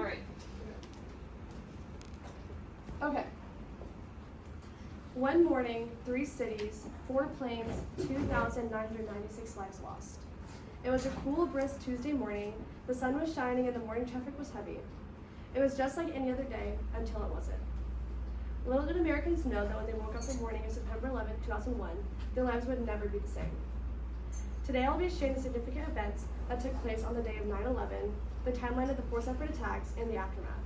right. Okay. One morning, 3 cities, 4 planes, 2,996 lives lost. It was a cool, brisk Tuesday morning. The sun was shining and the morning traffic was heavy. It was just like any other day until it wasn't. Little did Americans know that when they woke up the morning of September 11, 2001, their lives would never be the same. Today I'll be sharing the significant events that took place on the day of 9/11, the timeline of the 4 separate attacks, and the aftermath.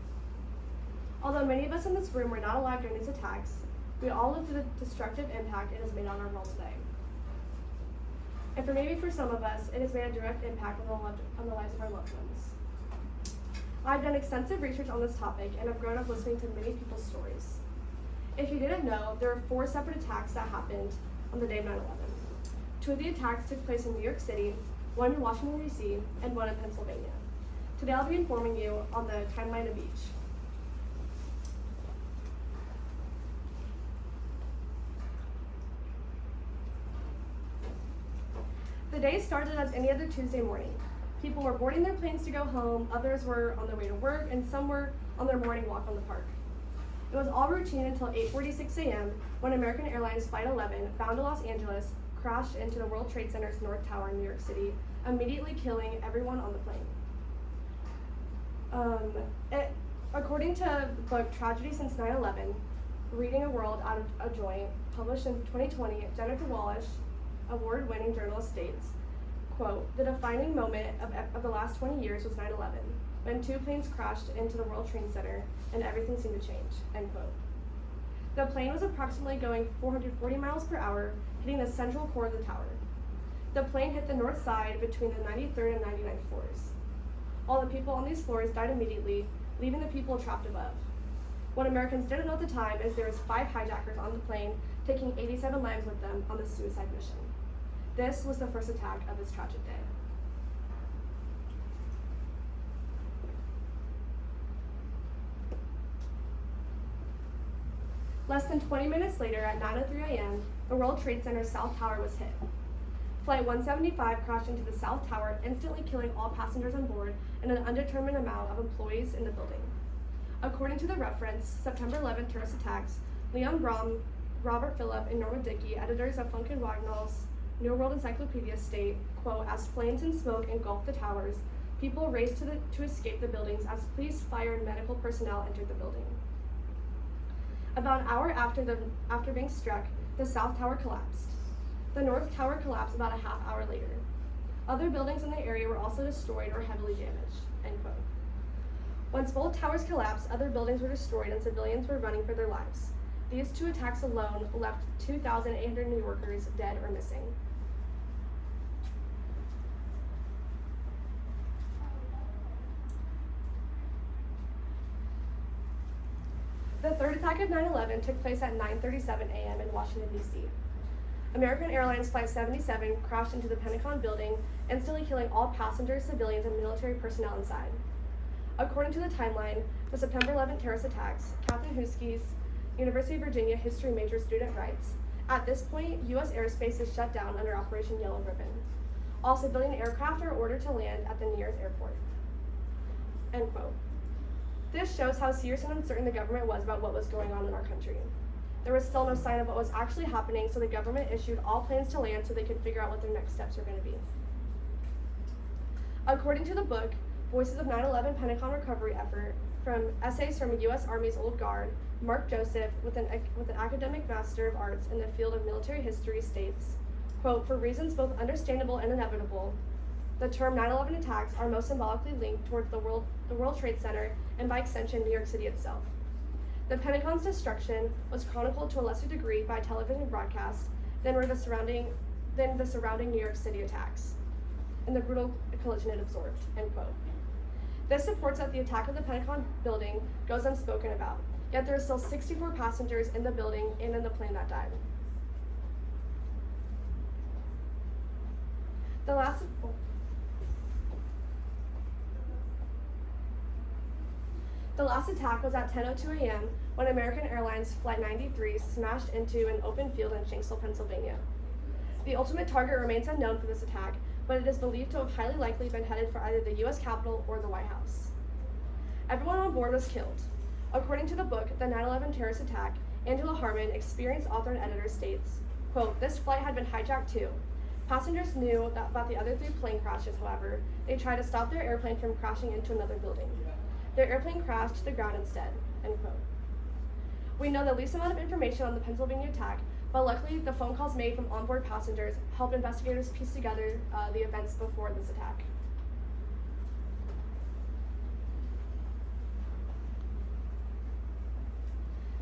Although many of us in this room were not alive during these attacks, we all lived through the destructive impact it has made on our world today. And for some of us, it has made a direct impact on the lives of our loved ones. I've done extensive research on this topic and have grown up listening to many people's stories. If you didn't know, there were 4 separate attacks that happened on the day of 9/11. 2 of the attacks took place in New York City, 1 in Washington, D.C., and 1 in Pennsylvania. Today I'll be informing you on the timeline of each. The day started as any other Tuesday morning. People were boarding their planes to go home, others were on their way to work, and some were on their morning walk on the park. It was all routine until 8:46 a.m. when American Airlines Flight 11, bound to Los Angeles, crashed into the World Trade Center's North Tower in New York City, immediately killing everyone on the plane. According to the book Tragedy Since 9/11, Reading a World Out of a Joint, published in 2020, Jennifer Walsh, award-winning journalist, states, quote, "The defining moment of the last 20 years was 9/11, when 2 planes crashed into the World Trade Center and everything seemed to change," end quote. The plane was approximately going 440 miles per hour, hitting the central core of the tower. The plane hit the north side between the 93rd and 99th floors. All the people on these floors died immediately, leaving the people trapped above. What Americans didn't know at the time is there was 5 hijackers on the plane, taking 87 lives with them on this suicide mission. This was the first attack of this tragic day. Less than 20 minutes later, at 9:03 a.m., the World Trade Center's South Tower was hit. Flight 175 crashed into the South Tower, instantly killing all passengers on board and an undetermined amount of employees in the building. According to the reference, September 11 terrorist attacks, Leon Brom, Robert Phillip, and Norma Dickey, editors of Funk and Wagnall's New World Encyclopedia, state, quote, "As flames and smoke engulfed the towers, people raced to escape the buildings as police, fire, and medical personnel entered the building." About an hour after being struck, the South Tower collapsed. The North Tower collapsed about a half hour later. Other buildings in the area were also destroyed or heavily damaged, end quote. Once both towers collapsed, other buildings were destroyed and civilians were running for their lives. These 2 attacks alone left 2,800 New Yorkers dead or missing. The 3rd attack of 9/11 took place at 9:37 a.m. in Washington, D.C. American Airlines Flight 77 crashed into the Pentagon building, instantly killing all passengers, civilians, and military personnel inside. According to the timeline, the September 11 terrorist attacks, Catherine Huskey's University of Virginia history major student writes, "At this point, U.S. airspace is shut down under Operation Yellow Ribbon. All civilian aircraft are ordered to land at the nearest airport," end quote. This shows how serious and uncertain the government was about what was going on in our country. There was still no sign of what was actually happening, so the government issued all planes to land so they could figure out what their next steps were going to be. According to the book, Voices of 9/11 Pentagon Recovery Effort, from essays from a U.S. Army's Old Guard, Mark Joseph, with an academic Master of Arts in the field of military history, states, quote, "For reasons both understandable and inevitable, the term 9/11 attacks are most symbolically linked towards the World Trade Center and by extension New York City itself. The Pentagon's destruction was chronicled to a lesser degree by television broadcast than the surrounding New York City attacks and the brutal collision it absorbed," end quote. This supports that the attack of the Pentagon building goes unspoken about, yet there are still 64 passengers in the building and in the plane that died. The last attack was at 10:02 a.m. when American Airlines Flight 93 smashed into an open field in Shanksville, Pennsylvania. The ultimate target remains unknown for this attack, but it is believed to have highly likely been headed for either the U.S. Capitol or the White House. Everyone on board was killed. According to the book, The 9/11 Terrorist Attack, Angela Harmon, experienced author and editor, states, quote, "This flight had been hijacked too. Passengers knew about the other 3 plane crashes, however. They tried to stop their airplane from crashing into another building. Their airplane crashed to the ground instead," end quote. We know the least amount of information on the Pennsylvania attack, but luckily the phone calls made from onboard passengers helped investigators piece together the events before this attack.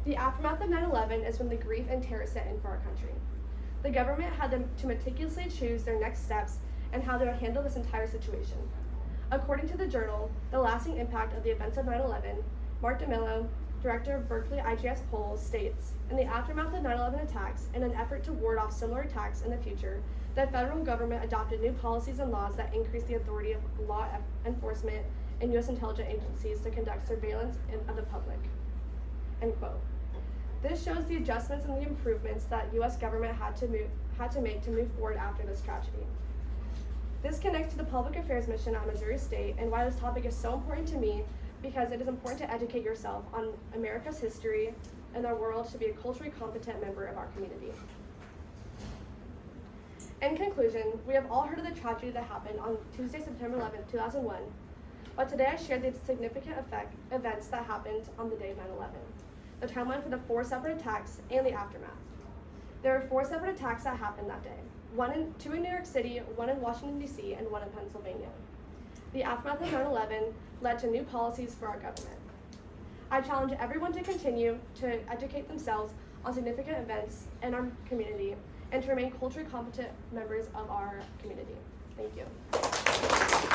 The aftermath of 9/11 is when the grief and terror set in for our country. The government had to meticulously choose their next steps and how they would handle this entire situation. According to the journal, The Lasting Impact of the Events of 9/11, Mark DeMillo, director of Berkeley IGS Polls, states, "In the aftermath of 9/11 attacks, in an effort to ward off similar attacks in the future, the federal government adopted new policies and laws that increased the authority of law enforcement and U.S. intelligence agencies to conduct surveillance of the public," end quote. This shows the adjustments and the improvements that U.S. government had to make to move forward after this tragedy. This connects to the public affairs mission at Missouri State and why this topic is so important to me, because it is important to educate yourself on America's history and our world to be a culturally competent member of our community. In conclusion, we have all heard of the tragedy that happened on Tuesday, September 11, 2001, but today I shared the significant events that happened on the day of 9/11. The timeline for the 4 separate attacks and the aftermath. There were 4 separate attacks that happened that day. 2 in New York City, 1 in Washington, D.C., and 1 in Pennsylvania. The aftermath of 9/11 led to new policies for our government. I challenge everyone to continue to educate themselves on significant events in our community and to remain culturally competent members of our community. Thank you.